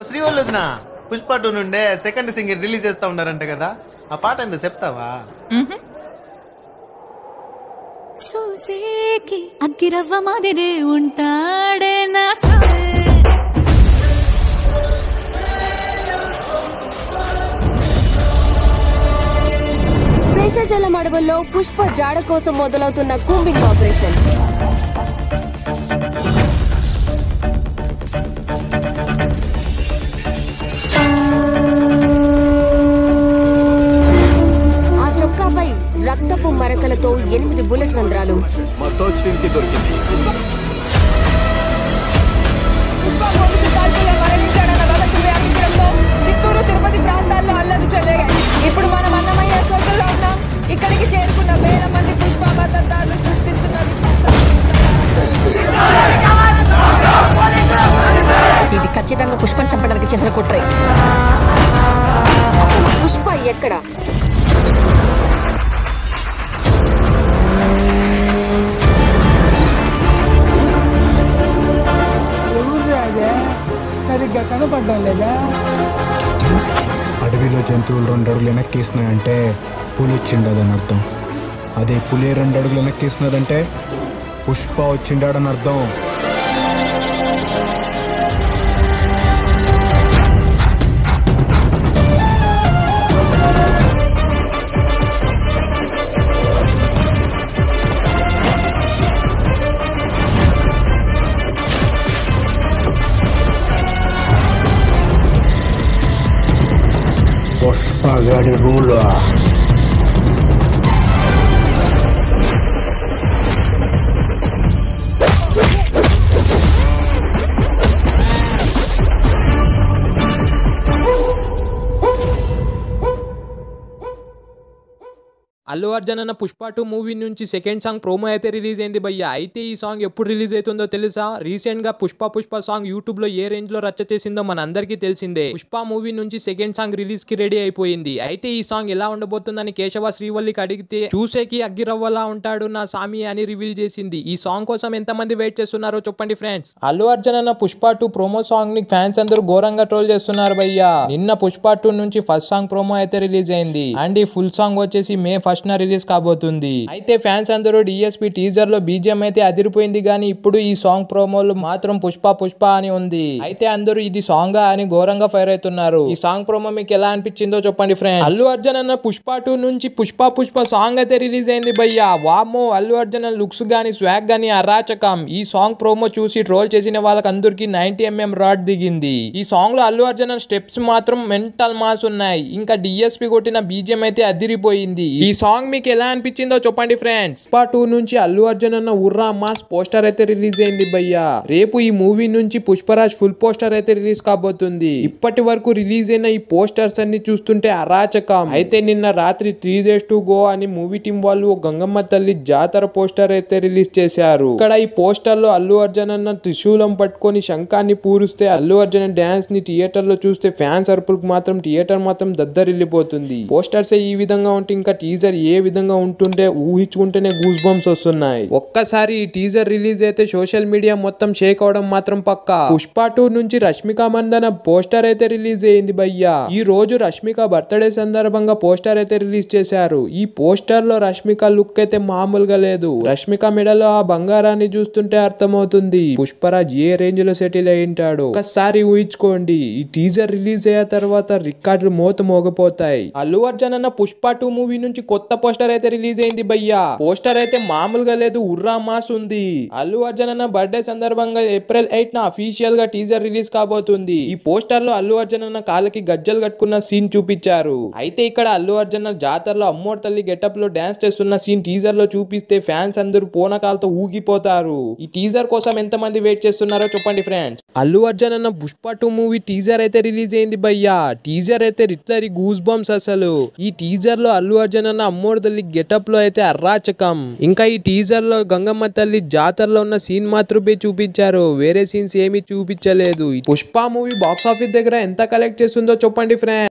శ్రీవల్లుదిన పుష్ప 2 నుండే second single release చేస్తా ఉన్నారంట కదా, ఆ పాట ఎంత చెప్తావా? సోసేకి అగ్గిరవ్వ మాదిరే ఉంటాడే నా సామే. శేషాచలం అడవుల్లో పుష్ప జాడ కోసం మొదలవుతున్న కూంబింగ్ ఆపరేషన్. ఆ చొక్కాపై రక్తపు మరకలతో 8 బుల్లెట్ రంధ్రాలు. చిత్తూరు తిరుపతి ప్రాంతాల్లో అల్లరి చెలగాయి. ఇప్పుడు మనం అన్నమయ్య సర్కిల్లో ఉన్నాం. ఇక్కడికి చేరుకున్న వేల మంది పుష్ప భద్రతలు సృష్టిస్తున్నారు. ఇది ఖచ్చితంగా పుష్పం చంపడానికి చేసిన కుట్రే. అసలు పుష్ప ఎక్కడ? సరిగ్గా కనపడడం లేదా? అడవిలో జంతువులు 2 అడుగులు వెనక్కేసినాయంటే పులి వచ్చిండదని అర్థం. అదే పులి 2 అడుగులు వెనక్కేసినదంటే పుష్ప వచ్చిండాడని అర్థం. పుష్పగడి రూలు అల్లు అర్జున్ అన్న పుష్ప 2 మూవీ నుంచి సెకండ్ సాంగ్ ప్రోమో అయితే రిలీజ్ అయింది భయ్య. అయితే ఈ సాంగ్ ఎప్పుడు రిలీజ్ అవుతుందో తెలుసా? రీసెంట్ గా పుష్ప సాంగ్ యూట్యూబ్ లో ఏ రేంజ్ లో రచ్చ చేసిందో మన అందరికీ తెలిసిందే. పుష్ప మూవీ నుంచి సెకండ్ సాంగ్ రిలీజ్ కి రెడీ అయిపోయింది. అయితే ఈ సాంగ్ ఎలా ఉండబోతుందని కేశవ శ్రీవల్లికి అడిగితే చూసేకి అగ్గిరవ్వలా ఉంటాడు నా సామి అని రివీల్ చేసింది. ఈ సాంగ్ కోసం ఎంత మంది వెయిట్ చేస్తున్నారో చెప్పండి ఫ్రెండ్స్. అల్లు అర్జున్ అన్న పుష్ప 2 ప్రోమో సాంగ్ ని ఫ్యాన్స్ అందరూ ఘోరంగా ట్రోల్ చేస్తున్నారు భయ్య. నిన్న పుష్ప 2 నుంచి ఫస్ట్ సాంగ్ ప్రోమో అయితే రిలీజ్ అయింది. అండ్ ఈ ఫుల్ సాంగ్ వచ్చేసి మే 1st రిలీజ్ కాబోతుంది. అయితే ఫ్యాన్స్ అందరూ డిఎస్పీ టీజర్ లో బీజిఎం అయితే అదిరిపోయింది, కానీ ఇప్పుడు ఈ సాంగ్ ప్రోమోలు మాత్రం పుష్ప అని ఉంది. అయితే అందరూ ఇది సాంగ్ అని ఘోరంగా ఫైర్ అవుతున్నారు. ఈ సాంగ్ ప్రోమో మీకు ఎలా అనిపించిందో చెప్పండి ఫ్రెండ్స్. అల్లు అర్జున్ అన్న పుష్ప 2 నుంచి పుష్ప సాంగ్ అయితే రిలీజ్ అయింది భయ్యా. వామ్మో, అల్లు అర్జున్ లుక్స్ గానీ స్వాగ్ గానీ అరాచకం. ఈ సాంగ్ ప్రోమో చూసి ట్రోల్ చేసిన వాళ్ళకి అందరికి 90mm రాడ్ దిగింది. ఈ సాంగ్ లో అల్లు అర్జున్ స్టెప్స్ మాత్రం మెంటల్ మాస్ ఉన్నాయి. ఇంకా డిఎస్పీ కొట్టిన బీజిఎం అయితే అదిరిపోయింది. ఈ సాంగ్ మీకు ఎలా అనిపించిందో చెప్పండి ఫ్రెండ్స్. పుష్ప 2 నుంచి అల్లు అర్జున్ అన్న ఉర్రా మాస్ పోస్టర్ అయితే రిలీజ్ అయింది భయ్యా. రేపు ఈ మూవీ నుంచి పుష్పరాజ్ ఫుల్ పోస్టర్ అయితే రిలీజ్ కాబోతుంది. ఇప్పటి వరకు రిలీజ్ అయిన ఈ పోస్టర్స్ అన్ని చూస్తుంటే అరాచకం. అయితే నిన్న రాత్రి 3 days to go అని మూవీ టీం వాళ్ళు గంగమ్మ తల్లి జాతర పోస్టర్ అయితే రిలీజ్ చేశారు. ఇక్కడ ఈ పోస్టర్ లో అల్లు అర్జున్ అన్న త్రిశూలం పట్టుకొని శంఖాన్ని పూరిస్తే అల్లు అర్జున్ డాన్స్ ని థియేటర్ లో చూస్తే ఫ్యాన్స్ అరుపులకు మాత్రం థియేటర్ మాత్రం దద్దరిల్లిపోతుంది. పోస్టర్స్ ఈ విధంగా ఉంటే ఇంకా టీజర్ ఏ విధంగా ఉంటుంటే ఊహించుకుంటేనే గూస్ బంప్స్ వస్తున్నాయి. ఒక్కసారి ఈ టీజర్ రిలీజ్ అయితే సోషల్ మీడియా మొత్తం షేక్ అవడం మాత్రం పక్కా. పుష్ప 2 నుంచి రష్మిక మందన పోస్టర్ అయితే రిలీజ్ అయింది భయ్యా. ఈ రోజు రష్మిక బర్త్డే సందర్భంగా పోస్టర్ అయితే రిలీజ్ చేశారు. ఈ పోస్టర్ లో రష్మిక లుక్ అయితే మామూలుగా లేదు. రష్మిక మెడలో ఆ బంగారాన్ని చూస్తుంటే అర్థమవుతుంది పుష్పరాజ్ ఏ రేంజ్ లో సెటిల్ అయి ఉంటాడు. ఒక్కసారి ఊహించుకోండి. ఈ టీజర్ రిలీజ్ అయ్యే తర్వాత రికార్డులు మోగిపోతాయి. అల్లు అర్జున్ అన్న పుష్ప 2 మూవీ నుంచి కొత్త పోస్టర్ అయితే రిలీజ్ అయింది భయ్యా. పోస్టర్ అయితే మామూలుగా లేదు, ఉర్రా మాస్ ఉంది. అల్లు అర్జున్ అన్న బర్త్డే సందర్భంగా April 8న అఫీషియల్ గా టీజర్ రిలీజ్ కాబోతుంది. ఈ పోస్టర్ లో అల్లు అర్జున్ అన్న కాళ్ళకి గజ్జలు కట్టుకున్న సీన్ చూపించారు. అయితే ఇక్కడ అల్లు అర్జున్ జాతరలో అమ్మోర్ తల్లి గెటప్ లో డాన్స్ చేస్తున్న సీన్ టీజర్ లో చూపిస్తే ఫ్యాన్స్ అందరూ పూనకాలతో ఊగిపోతారు. ఈ టీజర్ కోసం ఎంత మంది వెయిట్ చేస్తున్నారో చెప్పండి ఫ్రెండ్స్. అల్లు అర్జున్ అన్న పుష్ప 2 మూవీ టీజర్ అయితే రిలీజ్ అయింది భయ్యా. టీజర్ అయితే రిట్లరీ గూస్ బంప్స్ అసలు. ఈ టీజర్ లో అల్లు అర్జున్ అన్న అమ్మోర్ తల్లి గెటప్ లో అయితే అరాచకం. ఇంకా ఈ టీజర్ లో గంగమ్మ తల్లి జాతరలో ఉన్న సీన్ మాత్రమే చూపించారు, వేరే సీన్స్ ఏమీ చూపించలేదు. పుష్ప మూవీ బాక్స్ ఆఫీస్ దగ్గర ఎంత కలెక్ట్ చేస్తుందో చెప్పండి ఫ్రెండ్స్.